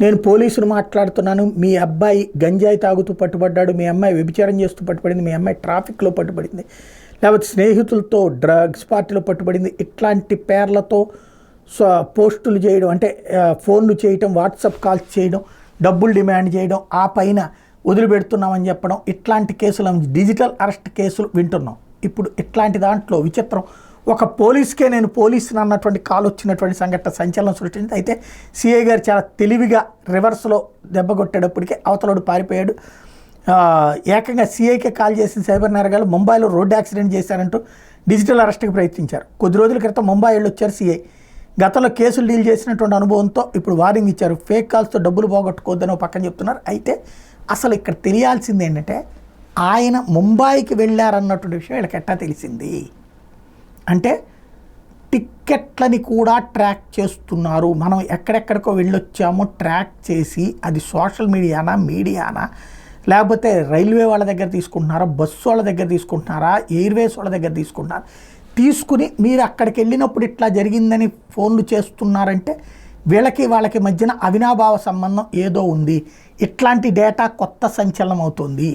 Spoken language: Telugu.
నేను పోలీసులు మాట్లాడుతున్నాను, మీ అబ్బాయి గంజాయి తాగుతూ పట్టుబడ్డాడు, మీ అమ్మాయి వ్యభిచారం చేస్తూ పట్టుబడింది, మీ అమ్మాయి ట్రాఫిక్లో పట్టుబడింది, లేకపోతే స్నేహితులతో డ్రగ్స్ పార్టీలో పట్టుబడింది, ఇట్లాంటి పేర్లతో పోస్టులు చేయడం, అంటే ఫోన్లు చేయడం, వాట్సాప్ కాల్స్ చేయడం, డబ్బులు డిమాండ్ చేయడం, ఆ పైన వదిలిపెడుతున్నామని చెప్పడం, ఇట్లాంటి కేసులు డిజిటల్ అరెస్ట్ కేసులు వింటున్నాం. ఇప్పుడు ఇట్లాంటి దాంట్లో విచిత్రం, ఒక పోలీస్కే నేను పోలీసుని అన్నటువంటి కాల్ వచ్చినటువంటి సంఘటన సంచలనం సృష్టించింది. అయితే సిఐ గారు చాలా తెలివిగా రివర్స్లో దెబ్బ కొట్టేటప్పటికే అవతలోడు పారిపోయాడు. ఏకంగా సిఐకే కాల్ చేసిన సైబర్ నేరగాలు ముంబైలో రోడ్డు యాక్సిడెంట్ చేశారంటూ డిజిటల్ అరెస్ట్కి ప్రయత్నించారు. కొద్ది రోజుల క్రితం ముంబై వెళ్ళి వచ్చారు సిఐ. గతంలో కేసులు డీల్ చేసినటువంటి అనుభవంతో ఇప్పుడు వార్నింగ్ ఇచ్చారు. ఫేక్ కాల్స్తో డబ్బులు పోగొట్టుకోవద్దని ఒక పక్కన చెప్తున్నారు. అయితే అసలు ఇక్కడ తెలియాల్సింది ఏంటంటే ఆయన ముంబైకి వెళ్ళారన్నటువంటి విషయం వీళ్ళకి ఎట్టా తెలిసింది అంటే టిక్కెట్లని కూడా ట్రాక్ చేస్తున్నారు. మనం ఎక్కడెక్కడికో వెళ్ళొచ్చామో ట్రాక్ చేసి అది సోషల్ మీడియానా లేకపోతే రైల్వే వాళ్ళ దగ్గర తీసుకుంటున్నారా, బస్సు వాళ్ళ దగ్గర తీసుకుంటున్నారా, ఎయిర్వేస్ వాళ్ళ దగ్గర తీసుకుని మీరు అక్కడికి వెళ్ళినప్పుడు ఇట్లా జరిగిందని ఫోన్లు చేస్తున్నారంటే వాళ్ళకి మధ్యన అవినాభావ సంబంధం ఏదో ఉంది. ఇట్లాంటి డేటా కొత్త సంచలనం అవుతుంది.